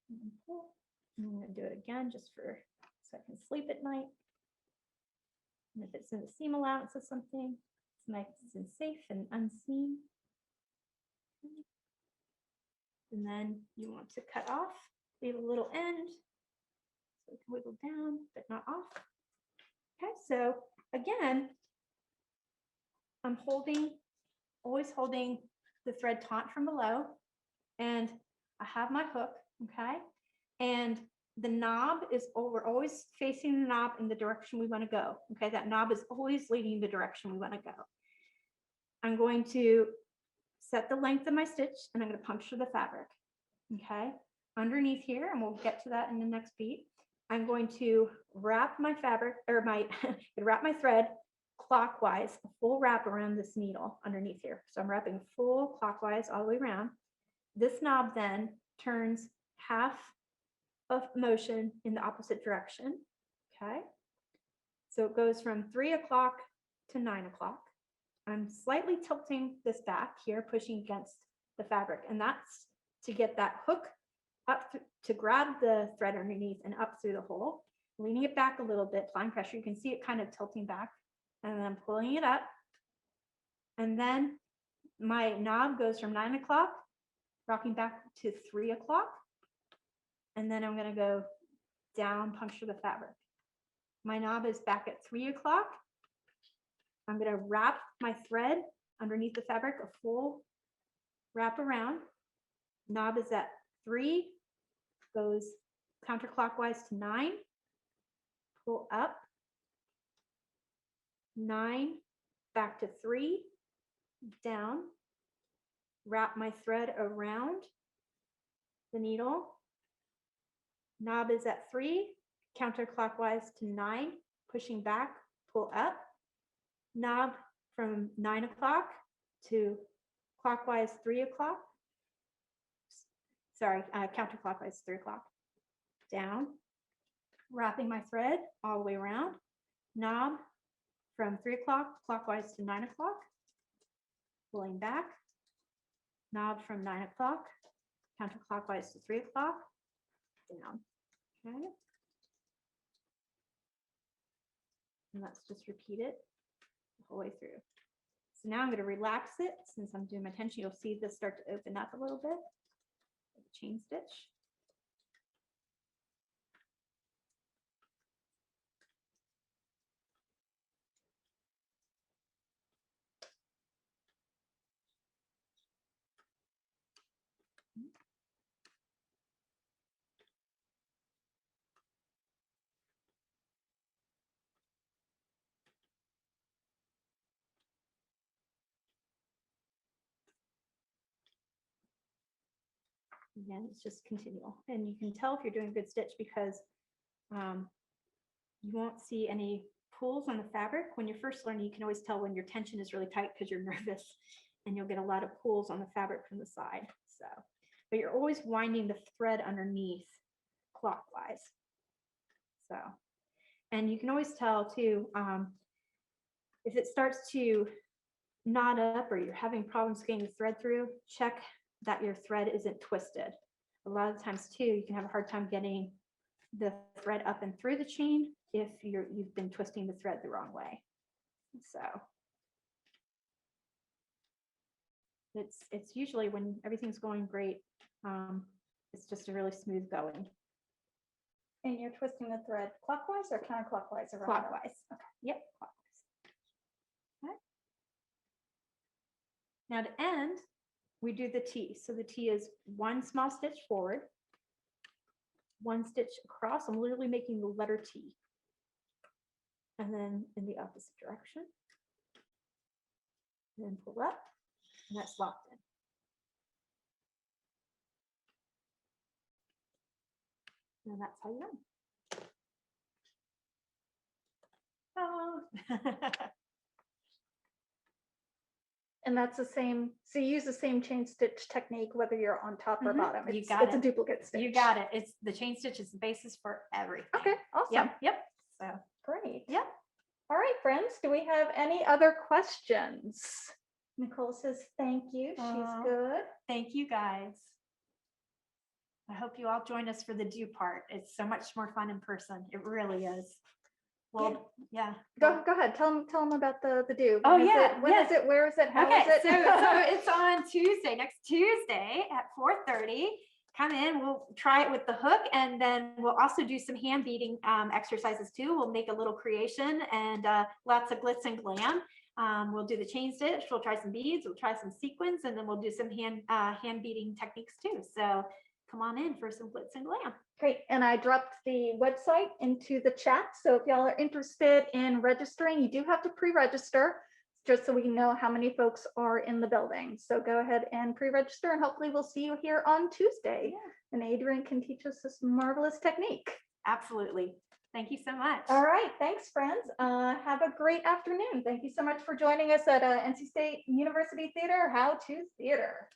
And pull. And I'm going to do it again just so I can sleep at night. And if it's in the seam allowance of something, it's nice and safe and unseen. And then you want to cut off, leave a little end, so it can wiggle down, but not off. Okay, so again, I'm always holding the thread taut from below, and I have my hook, okay? And the knob we're always facing the knob in the direction we want to go, okay? That knob is always leading the direction we want to go. I'm going to set the length of my stitch, and I'm going to puncture the fabric, okay? Underneath here, and we'll get to that in the next beat, I'm going to wrap my fabric, or wrap my thread clockwise, a full wrap around this needle underneath here. So I'm wrapping full clockwise all the way around. This knob then turns half of motion in the opposite direction, okay? So it goes from 3 o'clock to 9 o'clock. I'm slightly tilting this back here, pushing against the fabric, and that's to get that hook up to grab the thread underneath and up through the hole, leaning it back a little bit, applying pressure. You can see it kind of tilting back, and then pulling it up. And then my knob goes from 9 o'clock, rocking back to 3 o'clock. And then I'm going to go down, puncture the fabric. My knob is back at 3 o'clock. I'm going to wrap my thread underneath the fabric, a full wrap around. Knob is at 3 goes counterclockwise to 9, pull up, 9, back to 3, down, wrap my thread around the needle, knob is at 3, counterclockwise to 9, pushing back, pull up, knob from 9 o'clock to clockwise 3 o'clock. Sorry, counterclockwise 3 o'clock. Down, wrapping my thread all the way around, knob from 3 o'clock clockwise to 9 o'clock, pulling back, knob from 9 o'clock counterclockwise to 3 o'clock, down. Okay. And let's just repeat it the whole way through. So now I'm going to relax it. Since I'm doing my tension, you'll see this start to open up a little bit. Chain stitch. Again, it's just continual. And you can tell if you're doing a good stitch because you won't see any pulls on the fabric. When you're first learning, you can always tell when your tension is really tight because you're nervous, and you'll get a lot of pulls on the fabric from the side. So, but you're always winding the thread underneath clockwise. So, and you can always tell too, if it starts to knot up or you're having problems getting the thread through, check that your thread isn't twisted. A lot of times too, you can have a hard time getting the thread up and through the chain if you've been twisting the thread the wrong way. So it's usually when everything's going great, it's just a really smooth going. And you're twisting the thread clockwise or counterclockwise? Around Clockwise. Okay. Yep, clockwise. Okay. Now to end, we do the T. So the T is 1 small stitch forward, 1 stitch across. I'm literally making the letter T. And then in the opposite direction. And then pull up, and that's locked in. And that's how you run. Oh. And that's the same, so you use the same chain stitch technique, whether you're on top or bottom. You It's, got it's it. a duplicate stitch. You got it. It's the chain stitch is the basis for everything. Okay, awesome. Yep. So Great. yep. All right, friends, do we have any other questions? Nicole says, thank you. She's Aw. good. Thank you guys. I hope you all join us for the do part. It's so much more fun in person. It really is. Well, yeah. Go ahead. Tell them about the do. Oh, When is yeah, it? When is it? Where is it? How Okay, is it? so it's on Tuesday, next Tuesday at 4:30. Come in, we'll try it with the hook, and then we'll also do some hand beading exercises too. We'll make a little creation and lots of glitz and glam. We'll do the chain stitch, we'll try some beads, we'll try some sequins, and then we'll do some hand beading techniques too. So come on in for some glitz and glam. Great. And I dropped the website into the chat. So if y'all are interested in registering, you do have to pre-register just so we know how many folks are in the building. So go ahead and pre-register, and hopefully we'll see you here on Tuesday. Yeah. And Adrienne can teach us this marvelous technique. Absolutely. Thank you so much. All right. Thanks, friends. Have a great afternoon. Thank you so much for joining us at NC State University Theater, How to Theater.